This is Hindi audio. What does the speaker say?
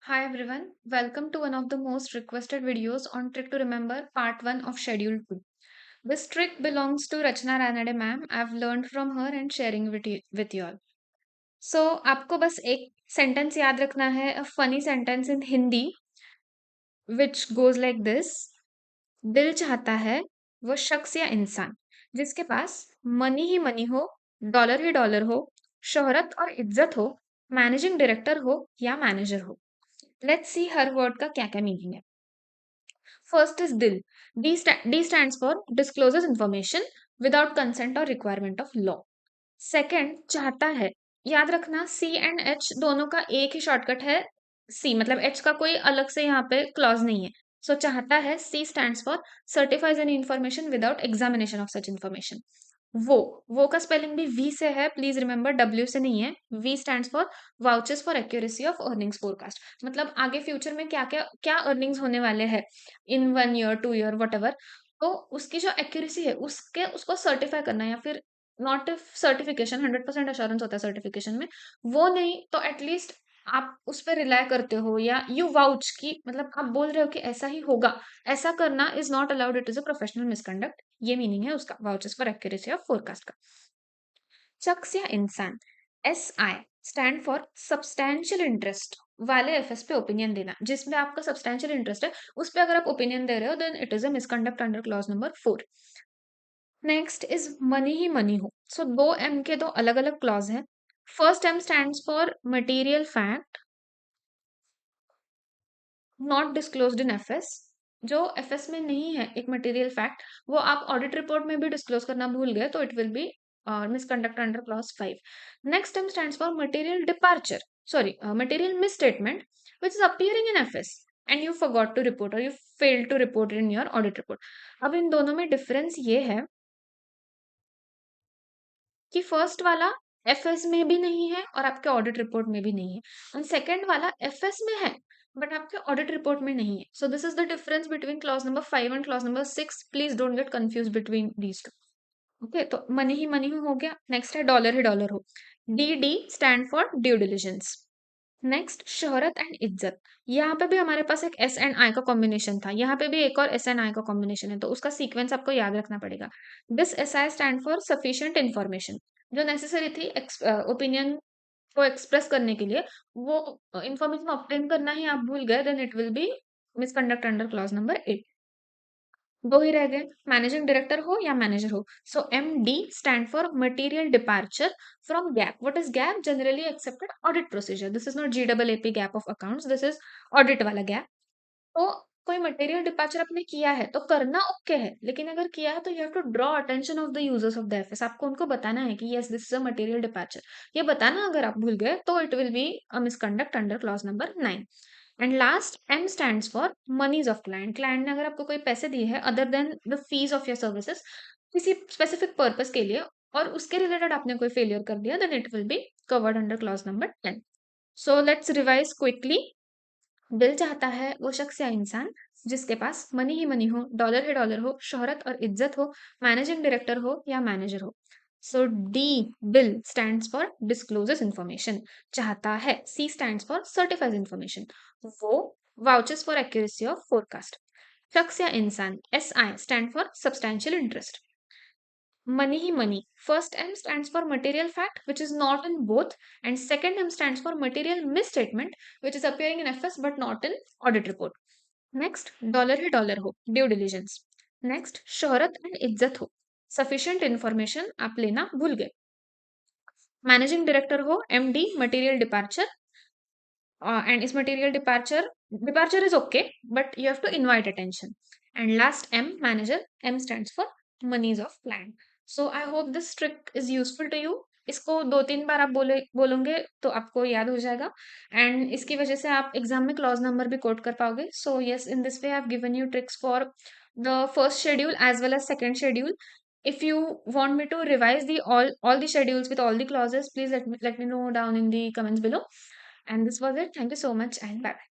Hi everyone, welcome to one of the most requested videos on Trick to Remember Part 1 of Schedule 2. This trick belongs to Rachna Ranade ma'am. I've learned from her and sharing with you all. So आपको बस एक sentence याद रखना है, a funny sentence in Hindi which goes like this. दिल चाहता है वो शख्स या इंसान जिसके पास मनी ही मनी हो, डॉलर ही डॉलर हो, शोहरत और इज्जत हो, मैनेजिंग डायरेक्टर हो या मैनेजर हो. लेट्स सी हर वर्ड का क्या क्या मीनिंग है. First is DIL. D stands for discloses information without consent or requirement of law. Second, चाहता है. याद रखना C एंड H दोनों का एक ही शॉर्टकट है C, मतलब H का कोई अलग से यहाँ पे क्लॉज नहीं है. सो चाहता है C stands for certifies any information without examination of such information. वो का स्पेलिंग भी वी से है, प्लीज रिमेंबर डब्ल्यू से नहीं है. V stands for vouches for accuracy of earnings forecast, मतलब आगे फ्यूचर में क्या क्या क्या अर्निंग्स होने वाले हैं इन 1 ईयर 2 ईयर वट एवर, तो उसकी जो एक्यूरेसी है उसको सर्टिफाई करना, या फिर नॉट इफ सर्टिफिकेशन 100% अश्योरेंस होता है सर्टिफिकेशन में, वो नहीं तो एटलीस्ट आप उस पर रिलाय करते हो या यू वाउच की, मतलब आप बोल रहे हो कि ऐसा ही होगा. ऐसा करना is not allowed, it is a professional misconduct. ये मीनिंग है उसका, वाउचेस फॉर एक्यूरेसी ऑफ फोरकास्ट का. शख्स या इंसान, S I stand for substantial interest वाले एफएस पे ओपिनियन देना. जिसमें आपका सब्सटैंशियल इंटरेस्ट है उस पे अगर आप ओपिनियन दे रहे हो then it is a misconduct under clause number 4. Next is money ही मनी हो. सो दो एम के दो अलग अलग क्लॉज है. First M stands for material fact not disclosed in FS. जो एफएस में नहीं है एक मटेरियल फैक्ट, वो आप ऑडिट रिपोर्ट में भी डिस्क्लोज करना भूल गए तो it will be misconduct under clause 5. Next term stands for material departure, sorry material misstatement which is appearing in FS and you forgot to report और you fail to report in your audit report. अब इन दोनों में डिफरेंस ये है कि फर्स्ट वाला एफएस में भी नहीं है और आपके ऑडिट रिपोर्ट में भी नहीं है, और सेकंड वाला एफएस में है बट आपके ऑडिट रिपोर्ट में नहीं है. So this is the difference between clause number 5 and clause number 6. Please don't get confuse between these two. Okay, तो मनी ही मनी हो गया. नेक्स्ट है डॉलर ही डॉलर हो. D D stand for due diligence. Next शोहरत एंड इज्जत. यहाँ पे भी हमारे पास एक एस एंड आई का कॉम्बिनेशन था, यहाँ पे भी एक और एस एंड आई का कॉम्बिनेशन है, तो उसका सीक्वेंस आपको याद रखना पड़ेगा. This S I stand for sufficient information, जो नेसेसरी थी ओपिनियन को एक्सप्रेस करने के लिए, वो इंफॉर्मेशन ऑब्टेन करना ही आप भूल गए then it will be misconduct under clause number 8. दो ही रह गए, मैनेजिंग डायरेक्टर हो या मैनेजर हो. So M D stand for material departure from GAAP. What is GAAP? Generally accepted audit procedure. This is not GAAP GAAP of accounts, this is audit वाला गैप. तो कोई मटेरियल डिपार्चर आपने किया है तो करना ओके है, लेकिन अगर किया है तो you have to draw attention of the users of the FS. आपको उनको बताना है कि yes this is a material departure. ये बताना अगर आप भूल गए तो it will be a misconduct under clause number 9. And last M stands for monies of client. Client ने अगर आपको कोई पैसे दिए हैं other than the fees of your services किसी स्पेसिफिक पर्पस के लिए, और उसके रिलेटेड आपने कोई फेलियर कर दिया then it will be covered under clause number 10. So let's revise quickly. दिल चाहता है वो शख्स या इंसान जिसके पास मनी ही मनी हो, डॉलर ही डॉलर हो, शोहरत और इज्जत हो, मैनेजिंग डायरेक्टर हो या मैनेजर हो. So D bill stands for discloses information. चाहता है C stands for certifies information. वो vouches for accuracy of forecast. शख्स या इंसान S I stand for substantial interest. Money ही money. First M stands for material fact, which is not in both, and second M stands for material misstatement, which is appearing in FS but not in audit report. Next, dollar he dollar हो, due diligence. Next, शोहरत and इज्जत हो, sufficient information आप लेना भूल गए. मैनेजिंग डायरेक्टर हो, MD material departure, and is material departure is okay, but you have to invite attention. And last M manager, M stands for monies of client. So I hope this trick is useful to you. इसको 2-3 बार आप बोलोगे तो आपको याद हो जाएगा, एंड इसकी वजह से आप एग्जाम में क्लॉज नंबर भी कोट कर पाओगे. So yes, in this way I have given you tricks for the first schedule as well as second schedule. If you want me to revise the all the schedules with all the clauses, please let me know down in the comments below. And this was it. Thank you so much and bye.